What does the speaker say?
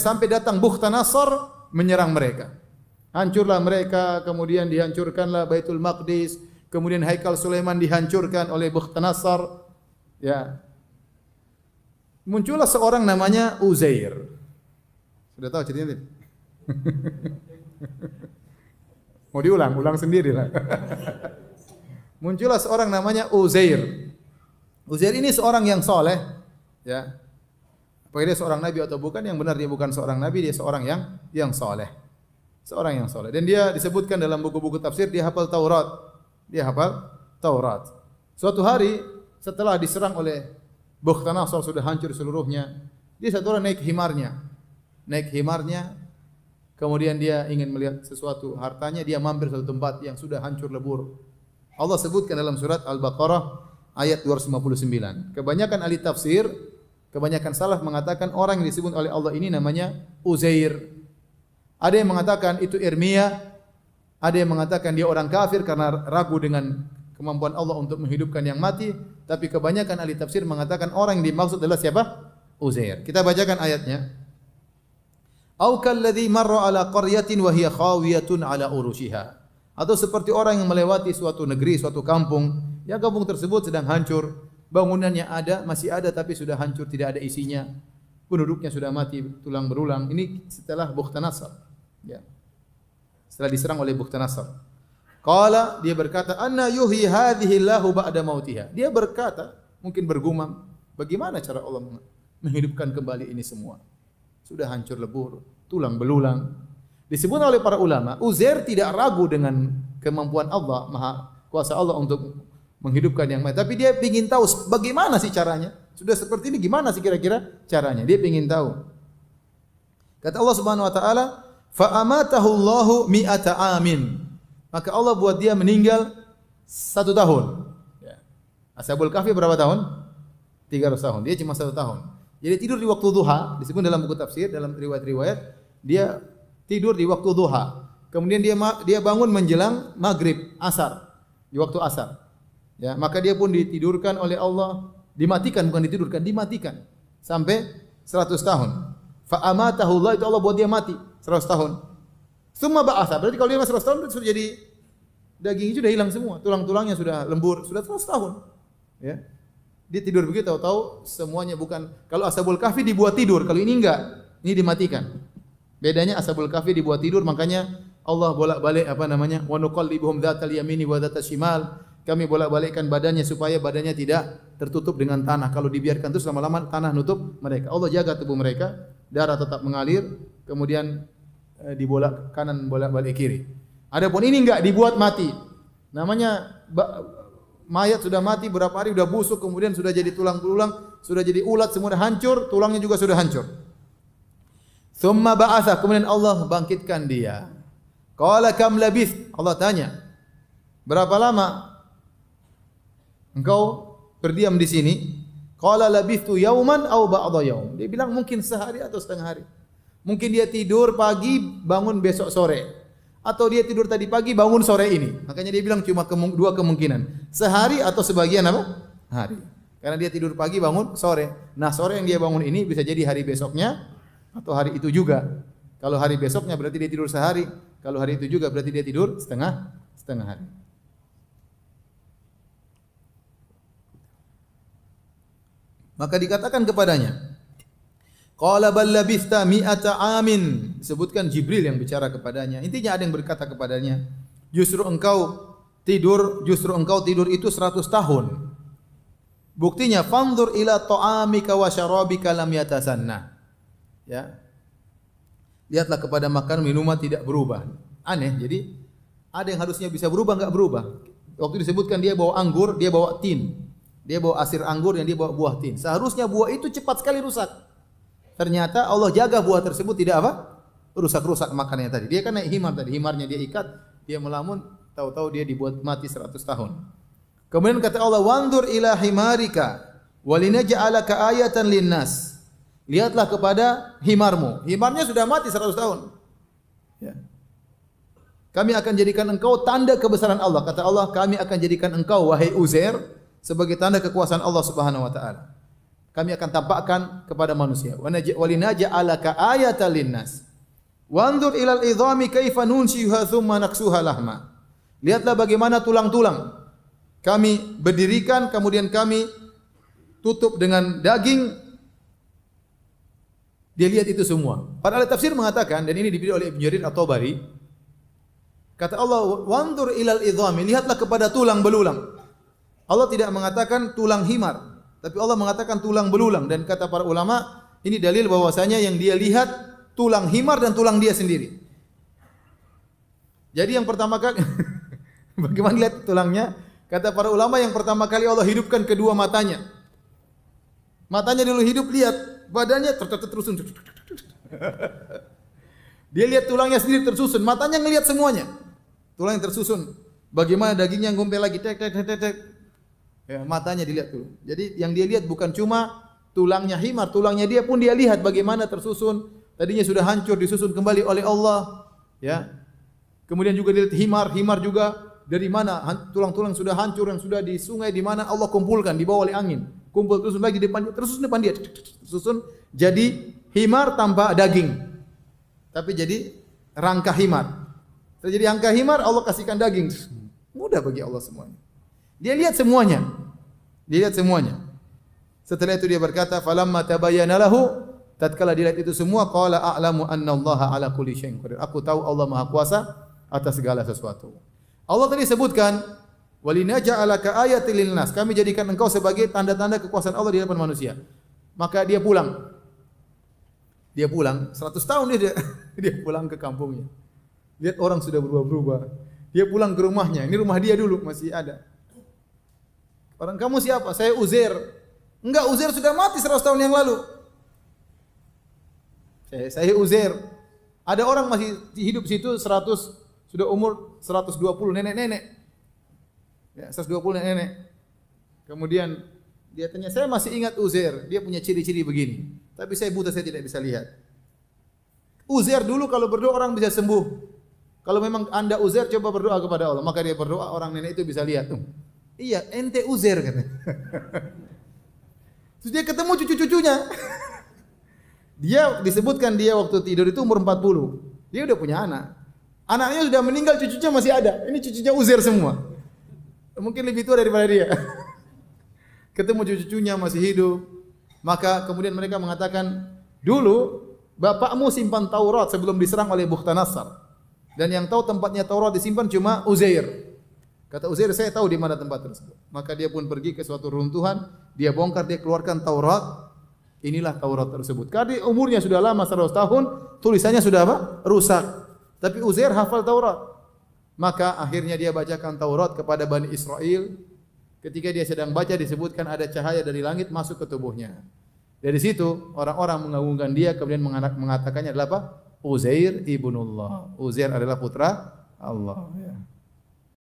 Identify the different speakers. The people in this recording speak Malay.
Speaker 1: sampai datang Bukhtanasar menyerang mereka. Hancurlah mereka, kemudian dihancurkanlah Baitul Maqdis, kemudian Haikal Sulaiman dihancurkan oleh Bukhtanasar. Ya. Muncullah seorang namanya Uzair. Sudah tahu ceritanya? Mau ulang sendiri lah. Muncullah seorang namanya Uzair. Uzair ini seorang yang soleh, ya. Apakah dia seorang nabi atau bukan? Yang benar dia bukan seorang nabi, dia seorang yang soleh. Seorang yang soleh. Dan dia disebutkan dalam buku-buku tafsir, dia hafal Taurat. Dia hafal Taurat. Suatu hari setelah diserang oleh Bukhtanasar sudah hancur seluruhnya, dia satu orang naik himarnya, kemudian dia ingin melihat sesuatu hartanya, dia mampir satu tempat yang sudah hancur lebur. Allah sebutkan dalam surat Al-Baqarah ayat 259. Kebanyakan ahli tafsir, kebanyakan salaf mengatakan orang yang disebut oleh Allah ini namanya Uzair. Ada yang mengatakan itu Irmiyah, ada yang mengatakan dia orang kafir karena ragu dengan kemampuan Allah untuk menghidupkan yang mati, tapi kebanyakan ahli tafsir mengatakan orang yang dimaksud adalah siapa? Uzair. Kita bacakan ayatnya. Au kalladzi marra ala qaryatin wa hiya khawiyatun ala urushiha. Atau seperti orang yang melewati suatu negeri, suatu kampung, yang kampung tersebut sedang hancur, bangunannya ada, masih ada tapi sudah hancur, tidak ada isinya. Penduduknya sudah mati tulang berulang. Ini setelah Bukhtanasar. Ya. Setelah diserang oleh Bukhtanasar. Qala, dia berkata, "Anna yuhyi hadhihi Allahu ba'da mautiha." Dia berkata, mungkin bergumam, bagaimana cara Allah menghidupkan kembali ini semua? Sudah hancur lebur, tulang belulang. Disebut oleh para ulama, Uzair tidak ragu dengan kemampuan Allah, maha kuasa Allah untuk menghidupkan yang mati. Tapi dia ingin tahu bagaimana sih caranya. Sudah seperti ini, gimana sih kira-kira caranya? Dia ingin tahu. Kata Allah Subhanahu wa taala, "Fa amatahu Allahu mi'ata amin." Maka Allah buat dia meninggal 1 tahun. Ya. Ashabul Kahfi berapa tahun? 300 tahun. Dia cuma 1 tahun. Jadi tidur di waktu duha, disebut dalam buku tafsir, dalam riwayat-riwayat, dia tidur di waktu duha. Kemudian dia bangun menjelang maghrib, asar, di waktu asar. Ya, maka dia pun ditidurkan oleh Allah, dimatikan, bukan ditidurkan, dimatikan sampai 100 tahun. Fa amatahu Allah, itu Allah buat dia mati 100 tahun. Summa ba'atha, berarti kalau dia masih 100 tahun sudah jadi dagingnya sudah hilang semua, tulang-tulangnya sudah lembur, sudah 100 tahun. Ya. Dia tidur begitu, tahu-tahu semuanya bukan. Kalau Ashabul Kahfi dibuat tidur, kalau ini enggak, ini dimatikan. Bedanya Ashabul Kahfi dibuat tidur, makanya Allah bolak-balik wa nuqallibuhum dzatal yamini wa dzatal shimal. Kami bolak-balikkan badannya supaya badannya tidak tertutup dengan tanah. Kalau dibiarkan terus lama-lama tanah nutup mereka. Allah jaga tubuh mereka, darah tetap mengalir, kemudian dibolak kanan bolak-balik kiri. Adapun ini enggak, dibuat mati. Namanya mayat sudah mati berapa hari, sudah busuk, kemudian sudah jadi tulang-tulang, sudah jadi ulat, semua sudah hancur, tulangnya juga sudah hancur. Tsumma ba'atha, kemudian Allah bangkitkan dia. Qala kam labith, Allah tanya, berapa lama engkau berdiam di sini? Qala labithtu yauman aw ba'dha yaum. Dia bilang mungkin sehari atau setengah hari. Mungkin dia tidur pagi, bangun besok sore. Atau dia tidur tadi pagi, bangun sore ini. Makanya dia bilang cuma 2 kemungkinan. Sehari atau sebagian apa? Hari. Karena dia tidur pagi, bangun sore. Nah, sore yang dia bangun ini bisa jadi hari besoknya atau hari itu juga. Kalau hari besoknya berarti dia tidur sehari. Kalau hari itu juga berarti dia tidur setengah hari. Maka dikatakan kepadanya, qala bal labithta mi'ata amin. Disebutkan Jibril yang bicara kepadanya. Intinya ada yang berkata kepadanya, justru engkau tidur itu 100 tahun. Buktinya fanzur ila ta'amika wa syarabika lam yatasanna. Ya. Lihatlah kepada makan minuman tidak berubah. Aneh, jadi ada yang harusnya bisa berubah enggak berubah. Waktu disebutkan dia bawa anggur, dia bawa tin. Dia bawa asir anggur dan dia bawa buah tin. Seharusnya buah itu cepat sekali rusak. Ternyata Allah jaga buah tersebut tidak apa? Rusak-rusak makannya tadi. Dia kan naik himar tadi, himarnya dia ikat, dia melamun, tahu-tahu dia dibuat mati 100 tahun. Kemudian kata Allah, "Wanzur ila himarika walinaj'alaka ayatan linnas." Lihatlah kepada himarmu. Himarnya sudah mati 100 tahun. Ya. Kami akan jadikan engkau tanda kebesaran Allah. Kata Allah, kami akan jadikan engkau wahai Uzair sebagai tanda kekuasaan Allah Subhanahu wa taala. kami akan tampakkan kepada manusia. Walinaj'alaka ayatan linnas. Wanzur ilal idhami kaifa nunshiha tsumma naksuha lahma. Lihatlah bagaimana tulang-tulang kami berdirikan, kemudian kami tutup dengan daging. Dia lihat itu semua. Para ahli tafsir mengatakan, dan ini dipilih oleh Ibnu Jarir At-Tabari, kata Allah, wanzur ilal idhami, lihatlah kepada tulang belulang. Allah tidak mengatakan tulang himar, tapi Allah mengatakan tulang belulang. Dan kata para ulama, ini dalil bahwasanya yang dia lihat tulang himar dan tulang dia sendiri. Jadi yang pertama kali, bagaimana lihat tulangnya? Kata para ulama, yang pertama kali Allah hidupkan kedua matanya. Matanya dulu hidup, lihat badannya tersusun. Dia lihat tulangnya sendiri tersusun, matanya ngelihat semuanya. Tulang yang tersusun. Bagaimana dagingnya ngumpul lagi, tek. Ya, matanya dilihat dulu. Jadi yang dia lihat bukan cuma tulangnya himar, tulangnya dia pun dia lihat bagaimana tersusun. Tadinya sudah hancur, disusun kembali oleh Allah. Ya. Kemudian juga dilihat himar juga dari mana tulang-tulang sudah hancur yang sudah di sungai di mana Allah kumpulkan, dibawa oleh angin. Kumpul terus lagi di depan, tersusun depan dia. Tersusun jadi himar tanpa daging. Tapi jadi rangka himar. Terjadi rangka himar, Allah kasihkan daging. Mudah bagi Allah semuanya. Dia lihat semuanya. Dia lihat semuanya. Setelah itu dia berkata, "Falamma tabayyana lahu", tatkala dia lihat itu semua, qala a'lamu annallaha ala kulli syai'in qadir. Aku tahu Allah Maha Kuasa atas segala sesuatu. Allah tadi sebutkan, "Walinaj'alaka ayatil linnas." Kami jadikan engkau sebagai tanda-tanda kekuasaan Allah di hadapan manusia. Maka dia pulang. Dia pulang 100 tahun dia pulang ke kampungnya. Lihat orang sudah berubah-berubah. Dia pulang ke rumahnya. Ini rumah dia dulu masih ada. Orang, kamu siapa? Saya Uzair. Enggak, Uzair sudah mati 100 tahun yang lalu. Saya Uzair. Ada orang masih hidup situ 100, sudah umur 120, nenek-nenek. Ya, 120 nenek. Kemudian dia tanya, saya masih ingat Uzair. Dia punya ciri-ciri begini. Tapi saya buta, saya tidak bisa lihat. Uzair dulu kalau berdoa orang bisa sembuh. Kalau memang anda Uzair, coba berdoa kepada Allah. Maka dia berdoa, orang nenek itu bisa lihat. Iya, ente Uzair katanya. Terus dia ketemu cucu-cucunya. Dia disebutkan dia waktu tidur itu umur 40. Dia udah punya anak. Anaknya sudah meninggal, cucunya masih ada. Ini cucunya Uzair semua. Mungkin lebih tua daripada dia. Ketemu cucu-cucunya masih hidup. Maka kemudian mereka mengatakan, dulu bapakmu simpan Taurat sebelum diserang oleh Bukhtanasar. Dan yang tahu tempatnya Taurat disimpan cuma Uzair. Kata Uzair, saya tahu di mana tempat tersebut. Maka dia pun pergi ke suatu runtuhan, dia bongkar, dia keluarkan Taurat. Inilah Taurat tersebut. Karena umurnya sudah lama 100 tahun, tulisannya sudah apa? Rusak. Tapi Uzair hafal Taurat. Maka akhirnya dia bacakan Taurat kepada Bani Israel. Ketika dia sedang baca disebutkan ada cahaya dari langit masuk ke tubuhnya. Dari situ orang-orang mengagungkan dia, kemudian mengatakannya adalah apa? Uzair ibnullah. Uzair adalah putra Allah. Ya.